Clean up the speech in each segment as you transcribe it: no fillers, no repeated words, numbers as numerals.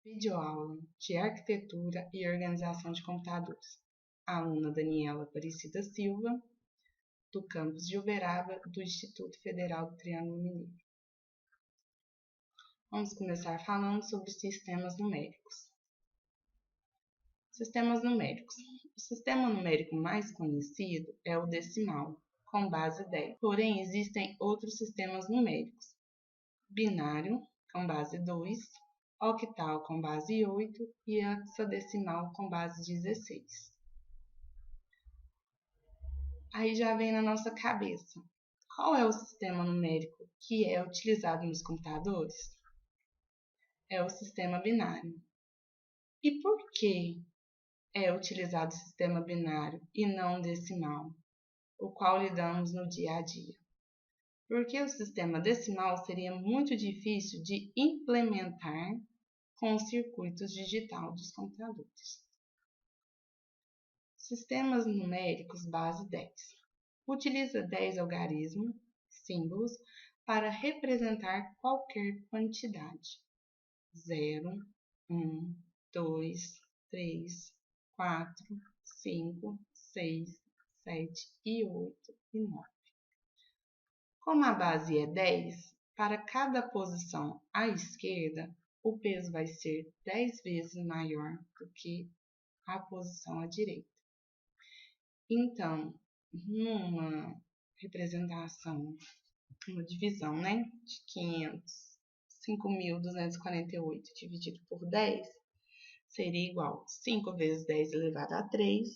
Videoaula de Arquitetura e Organização de Computadores. Aluna Daniela Aparecida Silva, do campus de Uberaba, do Instituto Federal do Triângulo Mineiro. Vamos começar falando sobre sistemas numéricos. Sistemas numéricos. O sistema numérico mais conhecido é o decimal, com base 10. Porém, existem outros sistemas numéricos. Binário, com base 2, octal com base 8 e hexadecimal com base 16. Aí já vem na nossa cabeça, qual é o sistema numérico que é utilizado nos computadores? É o sistema binário. E por que é utilizado o sistema binário e não decimal, o qual lidamos no dia a dia? Porque o sistema decimal seria muito difícil de implementar com os circuitos digitais dos computadores. Sistemas numéricos base 10. Utiliza 10 algarismos, símbolos, para representar qualquer quantidade. 0, 1, 2, 3, 4, 5, 6, 7 e 8 e 9. Como a base é 10, para cada posição à esquerda, o peso vai ser 10 vezes maior do que a posição à direita. Então, numa representação, uma divisão, de 5.248 dividido por 10, seria igual a 5 vezes 10 elevado a 3,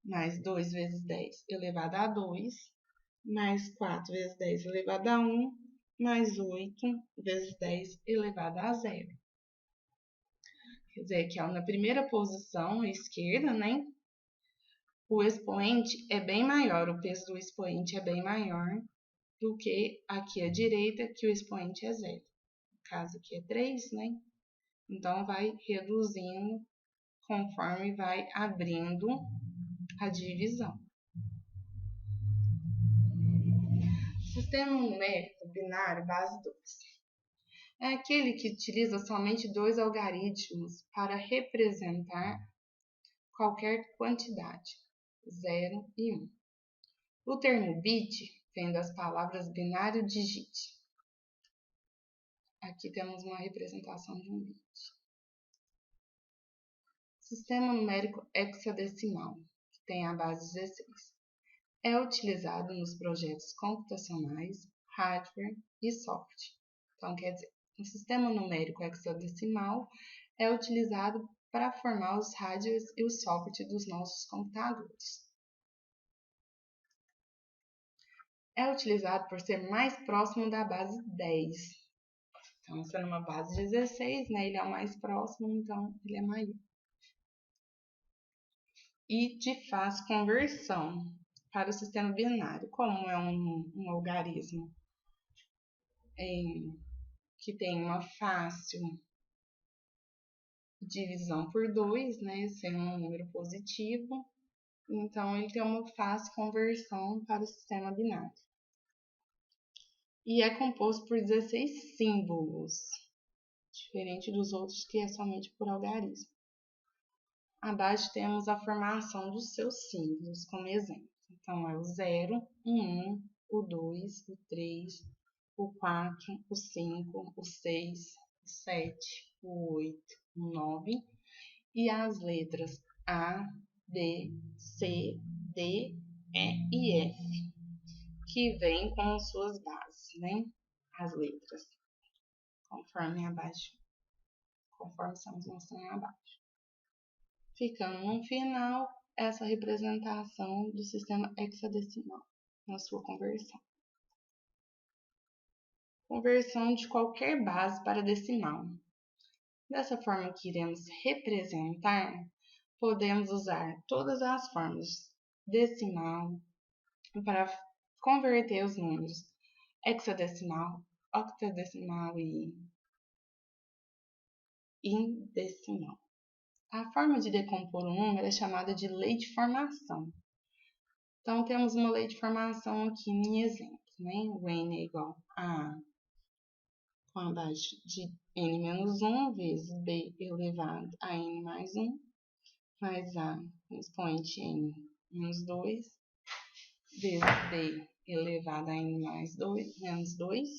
mais 2 vezes 10 elevado a 2, mais 4 vezes 10 elevado a 1, mais 8 vezes 10 elevado a 0. Quer dizer que na primeira posição, à esquerda, o expoente é bem maior, o peso do expoente é bem maior do que aqui à direita, que o expoente é 0. No caso aqui é 3, Então, vai reduzindo conforme vai abrindo a divisão. Sistema numérico binário base 2. É aquele que utiliza somente 2 algarismos para representar qualquer quantidade, 0 e 1. O termo bit vem das palavras binário digite. Aqui temos uma representação de um bit. Sistema numérico hexadecimal, que tem a base 16. É utilizado nos projetos computacionais, hardware e software. Então, quer dizer, o sistema numérico hexadecimal é utilizado para formar os hardwares e o software dos nossos computadores. É utilizado por ser mais próximo da base 10. Então, sendo uma base 16, ele é o mais próximo, então ele é maior. E de fácil conversão para o sistema binário, como é um algarismo que tem uma fácil divisão por 2, sendo um número positivo, então ele tem uma fácil conversão para o sistema binário. E é composto por 16 símbolos, diferente dos outros que é somente por algarismo. Abaixo temos a formação dos seus símbolos como exemplo. Então, é o 0, o 1, o 2, o 3, o 4, o 5, o 6, o 7, o 8, o 9 e as letras A, B, C, D, E e F, que vêm com suas bases, as letras, conforme estamos mostrando abaixo. Ficando no final essa representação do sistema hexadecimal na sua conversão. Conversão de qualquer base para decimal. Dessa forma que iremos representar, podemos usar todas as formas decimal para converter os números hexadecimal, octadecimal e indecimal. A forma de decompor um número é chamada de lei de formação. Então, temos uma lei de formação aqui em exemplo, O n é igual a com abaixo de n menos 1 vezes b elevado a n mais 1, mais a expoente n menos 2, vezes b elevado a n mais 2, menos 2.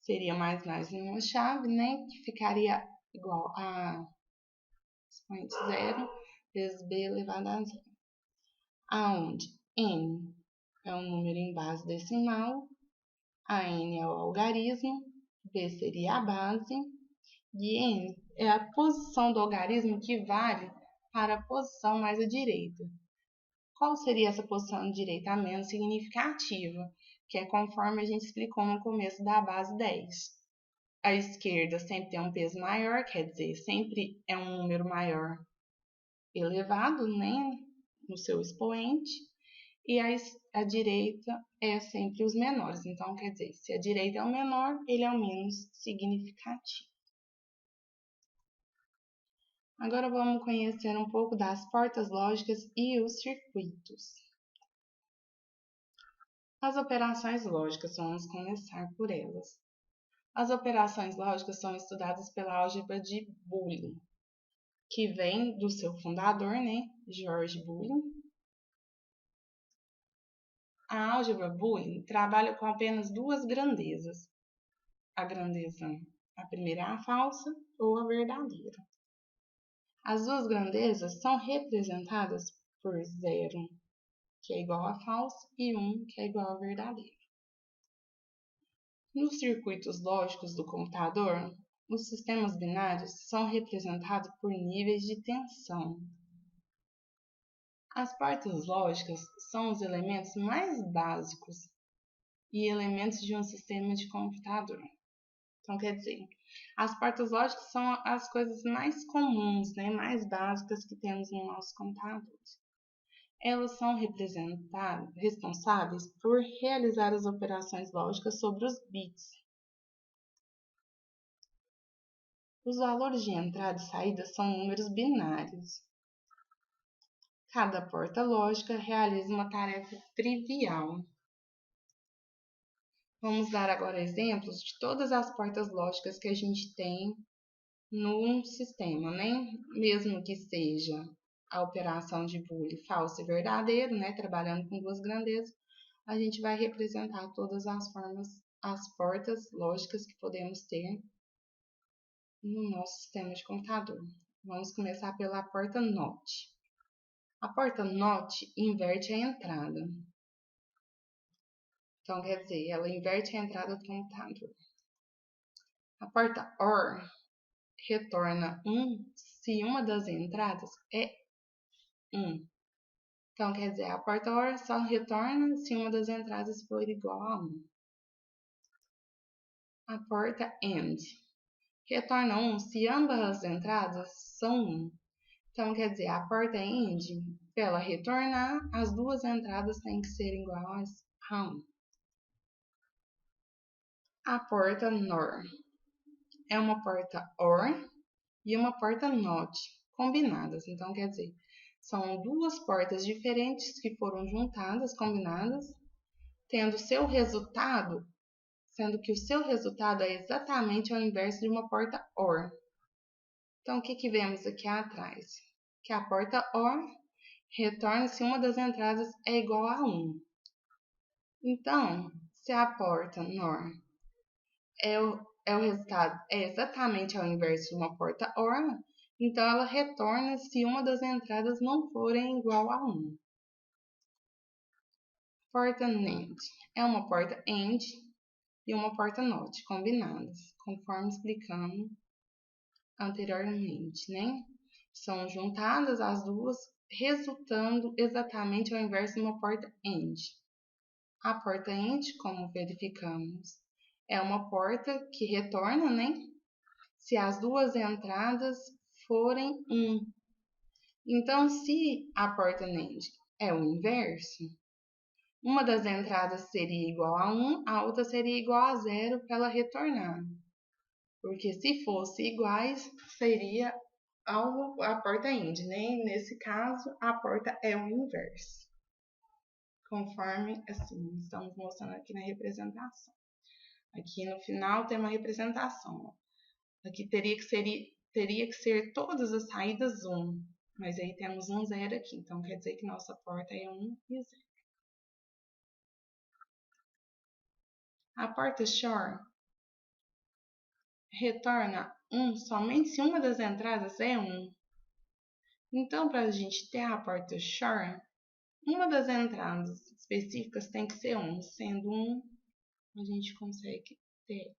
Seria mais nenhuma chave, né? Que ficaria igual a expoente 0 vezes b elevado a 0. Aonde n é um número em base decimal, a n é o algarismo, b seria a base, e n é a posição do algarismo que vale para a posição mais à direita. Qual seria essa posição à direita? A menos significativa, que é conforme a gente explicou no começo da base 10. A esquerda sempre tem um peso maior, quer dizer, sempre é um número maior elevado, né, no seu expoente, e a direita é sempre os menores. Então, quer dizer, se a direita é o menor, ele é o menos significativo. Agora vamos conhecer um pouco das portas lógicas e os circuitos. As operações lógicas, vamos começar por elas. As operações lógicas são estudadas pela álgebra de Boolean, que vem do seu fundador, né, George Boolean. A álgebra Boolean trabalha com apenas duas grandezas. A primeira é a falsa ou a verdadeira. As duas grandezas são representadas por 0, que é igual a falso, e 1, que é igual a verdadeiro. Nos circuitos lógicos do computador, os sistemas binários são representados por níveis de tensão. As portas lógicas são os elementos mais básicos e elementos de um sistema de computador. Então, quer dizer, as portas lógicas são as coisas mais comuns, né, mais básicas que temos no nosso computador. Elas são responsáveis por realizar as operações lógicas sobre os bits. Os valores de entrada e saída são números binários. Cada porta lógica realiza uma tarefa trivial. Vamos dar agora exemplos de todas as portas lógicas que a gente tem no sistema, né? Mesmo que seja a operação de Boolean falso e verdadeiro, né? Trabalhando com duas grandezas, a gente vai representar todas as portas lógicas que podemos ter no nosso sistema de computador. Vamos começar pela porta NOT. A porta NOT inverte a entrada. Então, quer dizer, ela inverte a entrada do computador. A porta OR retorna 1 se uma das entradas é 1. Então, quer dizer, a porta OR só retorna se uma das entradas for igual a 1. A porta AND retorna 1 se ambas as entradas são 1. Então, quer dizer, a porta AND, para ela retornar, as duas entradas têm que ser iguais a 1. A porta NOR é uma porta OR e uma porta NOT combinadas. Então, quer dizer, são duas portas diferentes que foram juntadas, combinadas, sendo que o seu resultado é exatamente ao inverso de uma porta OR. Então, o que vemos aqui atrás? Que a porta OR retorna se uma das entradas é igual a 1. Então, se a porta NOR o resultado é exatamente ao inverso de uma porta OR, então ela retorna se uma das entradas não forem igual a 1. Porta NAND é uma porta AND e uma porta NOT combinadas, conforme explicamos anteriormente, né? São juntadas as duas, resultando exatamente ao inverso de uma porta AND. A porta AND, como verificamos, é uma porta que retorna, né? Se as duas entradas forem 1. Então, se a porta NAND é o inverso, uma das entradas seria igual a 1, a outra seria igual a 0 para ela retornar. Porque se fossem iguais, seria a porta AND, né? Nesse caso, a porta é o inverso. Conforme, assim, estamos mostrando aqui na representação. Aqui no final tem uma representação. Aqui teria que ser todas as saídas 1, mas aí temos um 0 aqui, então quer dizer que nossa porta é 1 e 0. A porta shore retorna 1 somente se uma das entradas é 1. Então, para a gente ter a porta shore, uma das entradas específicas tem que ser 1. Sendo 1, a gente consegue ter.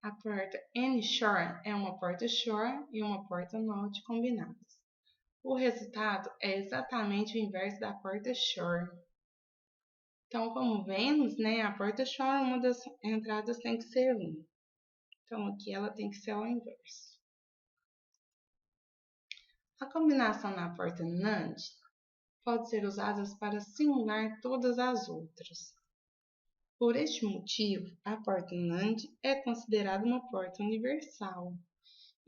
A porta N-shore é uma porta shore e uma porta not combinadas. O resultado é exatamente o inverso da porta shore. Então, como vemos, né, a porta shore, uma das entradas tem que ser 1. Então, aqui ela tem que ser ao inverso. A combinação na porta NAND pode ser usada para simular todas as outras. Por este motivo, a porta NAND é considerada uma porta universal.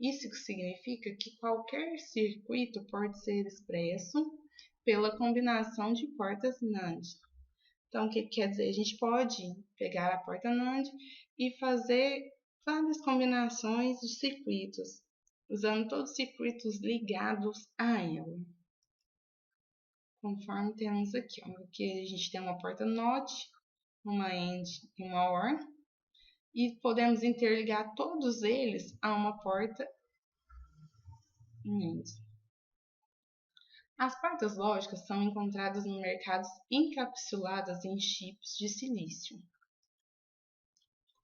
Isso significa que qualquer circuito pode ser expresso pela combinação de portas NAND. Então, o que quer dizer? A gente pode pegar a porta NAND e fazer várias combinações de circuitos, usando todos os circuitos ligados a ela. Conforme temos aqui, ó, aqui a gente tem uma porta NOT, uma AND e uma OR, e podemos interligar todos eles a uma porta NAND. As portas lógicas são encontradas no mercado encapsuladas em chips de silício.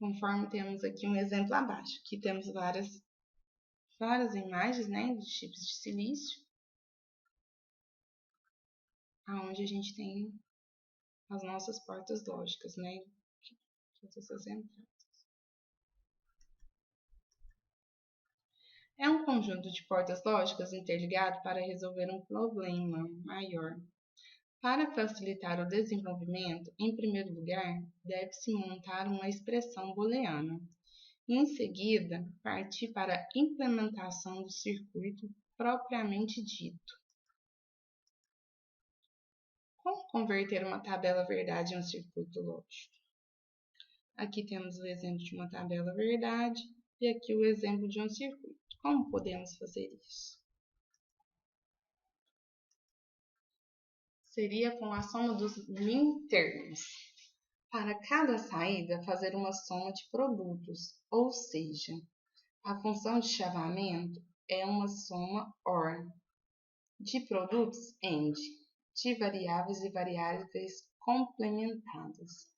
Conforme temos aqui um exemplo abaixo. Aqui temos várias imagens, né, de chips de silício, onde a gente tem as nossas portas lógicas, né, todas essas entradas. É um conjunto de portas lógicas interligado para resolver um problema maior. Para facilitar o desenvolvimento, em primeiro lugar, deve-se montar uma expressão booleana. Em seguida, partir para a implementação do circuito propriamente dito. Como converter uma tabela verdade em um circuito lógico? Aqui temos o exemplo de uma tabela verdade e aqui o exemplo de um circuito. Como podemos fazer isso? Seria com a soma dos min-termos. Para cada saída, fazer uma soma de produtos, ou seja, a função de chaveamento é uma soma OR. De produtos, AND. De variáveis e variáveis complementadas.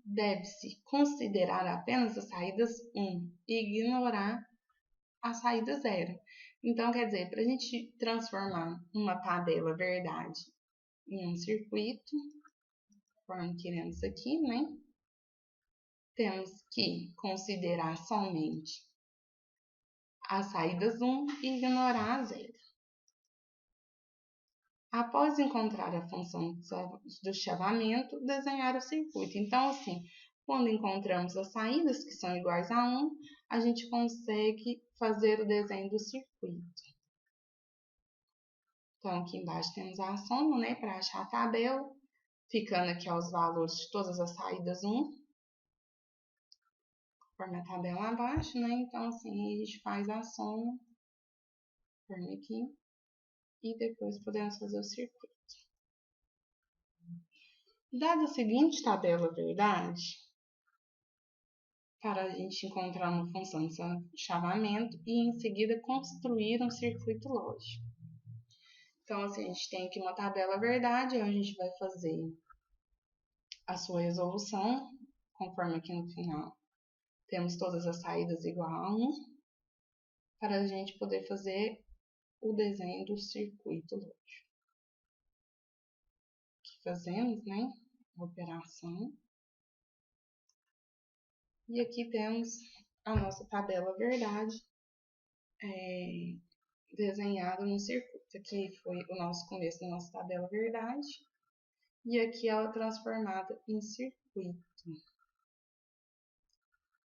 Deve-se considerar apenas as saídas 1 e ignorar a saída 0. Então, quer dizer, para a gente transformar uma tabela verdade em um circuito, conforme queremos aqui, né? Temos que considerar somente as saídas 1 e ignorar a 0. Após encontrar a função do chaveamento, desenhar o circuito. Então, assim, quando encontramos as saídas que são iguais a 1, a gente consegue fazer o desenho do circuito. Então, aqui embaixo temos a soma, né, para achar a tabela, ficando aqui os valores de todas as saídas 1, conforme a tabela abaixo, né? Então, assim, a gente faz a soma, conforme aqui, e depois podemos fazer o circuito. Dada a seguinte tabela verdade, para a gente encontrar uma função de chaveamento e em seguida construir um circuito lógico. Então, assim, a gente tem aqui uma tabela verdade, onde a gente vai fazer a sua resolução, conforme aqui no final temos todas as saídas igual a 1, para a gente poder fazer o desenho do circuito lógico. Aqui fazemos, né, a operação. E aqui temos a nossa tabela verdade desenhada no circuito. Aqui foi o nosso começo da nossa tabela verdade. E aqui ela transformada em circuito.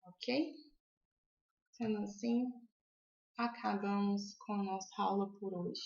Ok? Sendo assim, acabamos com a nossa aula por hoje.